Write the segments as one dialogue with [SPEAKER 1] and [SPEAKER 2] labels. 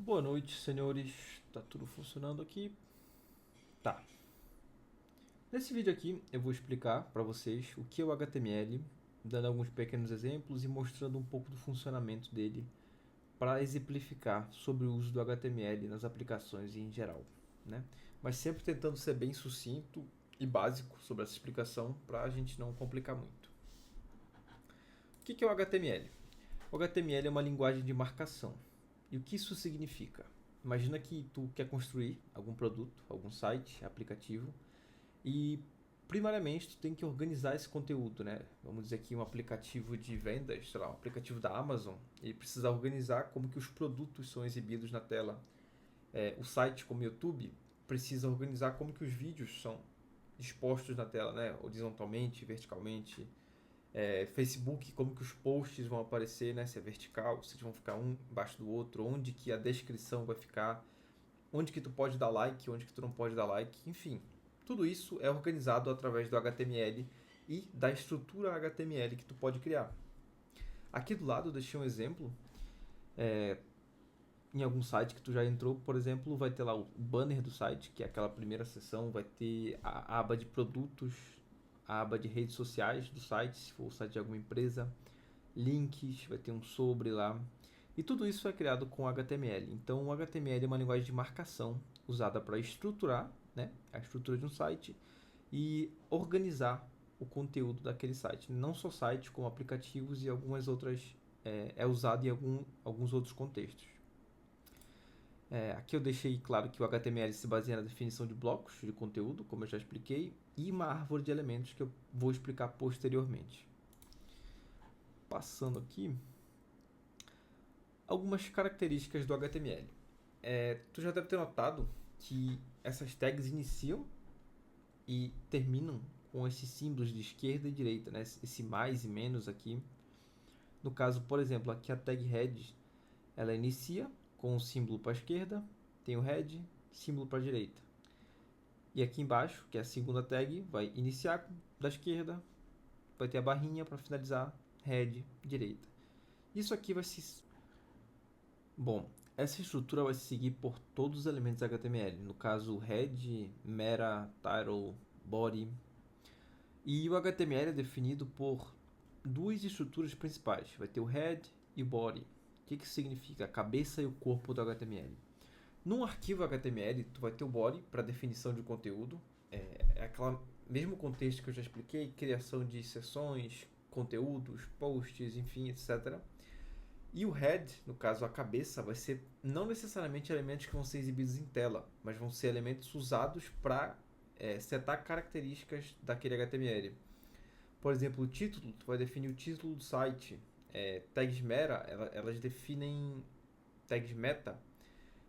[SPEAKER 1] Boa noite, senhores. Tá tudo funcionando aqui? Tá. Nesse vídeo aqui eu vou explicar para vocês o que é o HTML, dando alguns pequenos exemplos e mostrando um pouco do funcionamento dele para exemplificar sobre o uso do HTML nas aplicações em geral, né? Mas sempre tentando ser bem sucinto e básico sobre essa explicação para a gente não complicar muito. O que é o HTML? O HTML é uma linguagem de marcação. E o que isso significa? Imagina que tu quer construir algum produto, algum site, aplicativo, e primariamente tu tem que organizar esse conteúdo, né? Vamos dizer aqui um aplicativo de vendas, sei lá, um aplicativo da Amazon, e precisa organizar como que os produtos são exibidos na tela. O site como o YouTube precisa organizar como que os vídeos são expostos na tela, né? Horizontalmente, verticalmente. Facebook, como que os posts vão aparecer, né? Se é vertical, se vão ficar um embaixo do outro, onde que a descrição vai ficar, onde que tu pode dar like, onde que tu não pode dar like, enfim. Tudo isso é organizado através do HTML e da estrutura HTML que tu pode criar. Aqui do lado eu deixei um exemplo. Em algum site que tu já entrou, por exemplo, vai ter lá o banner do site, que é aquela primeira seção, vai ter a aba de produtos, a aba de redes sociais do site, se for o site de alguma empresa, links, vai ter um sobre lá. E tudo isso é criado com HTML. Então, o HTML é uma linguagem de marcação usada para estruturar, né, a estrutura de um site e organizar o conteúdo daquele site. Não só site, como aplicativos e algumas outras. É usado em alguns outros contextos. Aqui eu deixei claro que o HTML se baseia na definição de blocos de conteúdo, como eu já expliquei, e uma árvore de elementos que eu vou explicar posteriormente. Passando aqui, algumas características do HTML. Tu já deve ter notado que essas tags iniciam e terminam com esses símbolos de esquerda e direita, né? Esse mais e menos aqui. No caso, por exemplo, aqui a tag head, ela inicia com o símbolo para a esquerda, tem o head, símbolo para a direita. E aqui embaixo, que é a segunda tag, vai iniciar da esquerda, vai ter a barrinha para finalizar, head, direita. Isso aqui vai se... Bom, essa estrutura vai se seguir por todos os elementos HTML, no caso head, meta, title, body. E o HTML é definido por duas estruturas principais, vai ter o head e o body. O que significa? A cabeça e o corpo do HTML. Num arquivo HTML, tu vai ter o body para definição de conteúdo. É aquele mesmo contexto que eu já expliquei, criação de seções, conteúdos, posts, enfim, etc. E o head, no caso a cabeça, vai ser não necessariamente elementos que vão ser exibidos em tela, mas vão ser elementos usados para setar características daquele HTML. Por exemplo, o título, tu vai definir o título do site. Tags meta, elas definem tags meta,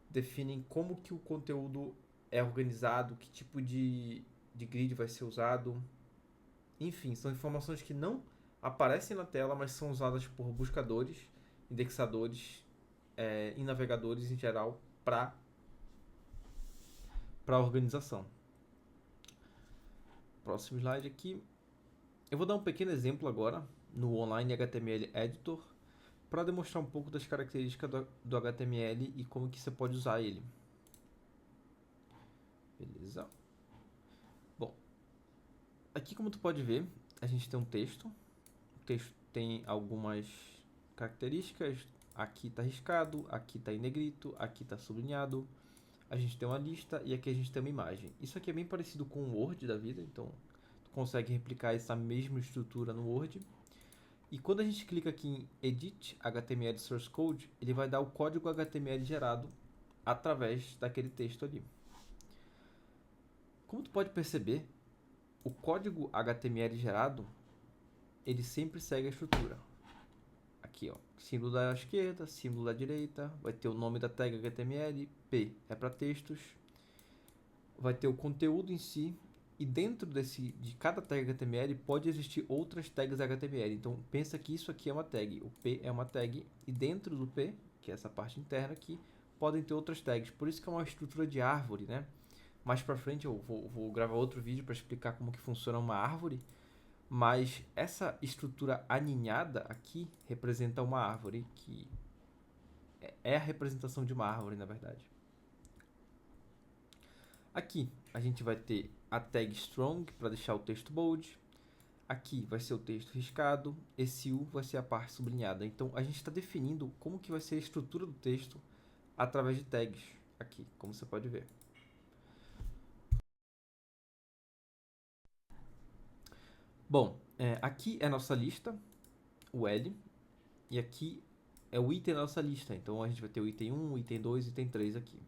[SPEAKER 1] definem como que o conteúdo é organizado, que tipo de grid vai ser usado. Enfim, são informações que não aparecem na tela, mas são usadas por buscadores, indexadores e navegadores em geral para a organização. Próximo slide aqui. Eu vou dar um pequeno exemplo agora no Online HTML Editor para demonstrar um pouco das características do HTML e como que você pode usar ele. Beleza? Bom, aqui como tu pode ver, a gente tem um texto. O texto tem algumas características. Aqui está riscado, aqui está em negrito, aqui está sublinhado. A gente tem uma lista e aqui a gente tem uma imagem. Isso aqui é bem parecido com o Word da vida, então tu consegue replicar essa mesma estrutura no Word. E quando a gente clica aqui em Edit HTML Source Code, ele vai dar o código HTML gerado através daquele texto ali. Como tu pode perceber, o código HTML gerado, ele sempre segue a estrutura. Aqui, ó, símbolo da esquerda, símbolo da direita, vai ter o nome da tag HTML, P é para textos, vai ter o conteúdo em si, e dentro de cada tag HTML pode existir outras tags HTML. Então pensa que isso aqui é uma tag, o P é uma tag, e dentro do P, que é essa parte interna aqui, podem ter outras tags. Por isso que é uma estrutura de árvore, né? Mais pra frente eu vou gravar outro vídeo para explicar como que funciona uma árvore, mas essa estrutura aninhada aqui representa uma árvore que é a representação de uma árvore, na verdade. Aqui a gente vai ter a tag strong para deixar o texto bold. Aqui vai ser o texto riscado. Esse U vai ser a parte sublinhada. Então a gente está definindo como que vai ser a estrutura do texto através de tags aqui, como você pode ver. Bom, aqui é a nossa lista, o L, e aqui é o item da nossa lista. Então a gente vai ter o item 1, o item 2 e o item 3 aqui.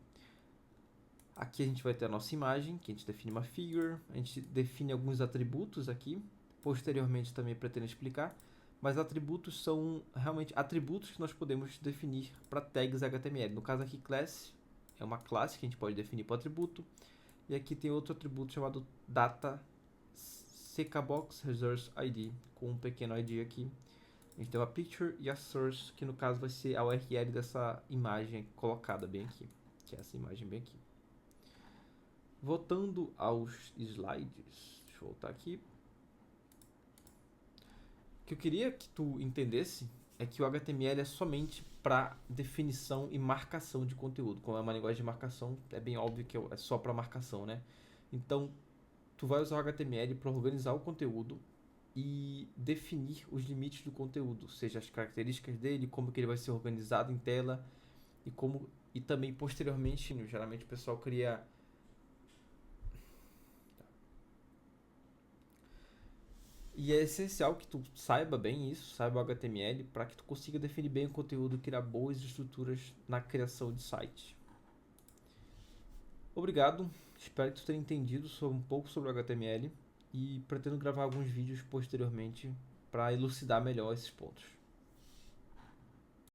[SPEAKER 1] Aqui a gente vai ter a nossa imagem, que a gente define uma figure, a gente define alguns atributos aqui, posteriormente também pretendo explicar, mas atributos são realmente atributos que nós podemos definir para tags HTML. No caso aqui, class é uma classe que a gente pode definir para o atributo, e aqui tem outro atributo chamado data ckbox resource ID, com um pequeno ID aqui. A gente tem a picture e a source, que no caso vai ser a URL dessa imagem colocada bem aqui, que é essa imagem bem aqui. Voltando aos slides, deixa eu voltar aqui. O que eu queria que tu entendesse é que o HTML é somente para definição e marcação de conteúdo. Como é uma linguagem de marcação, é bem óbvio que é só para marcação, né? Então, tu vai usar o HTML para organizar o conteúdo e definir os limites do conteúdo, seja as características dele, como que ele vai ser organizado em tela e também posteriormente, geralmente o pessoal cria. E é essencial que tu saiba bem isso, saiba o HTML, para que tu consiga definir bem o conteúdo e criar boas estruturas na criação de site. Obrigado, espero que tu tenha entendido um pouco sobre o HTML e pretendo gravar alguns vídeos posteriormente para elucidar melhor esses pontos.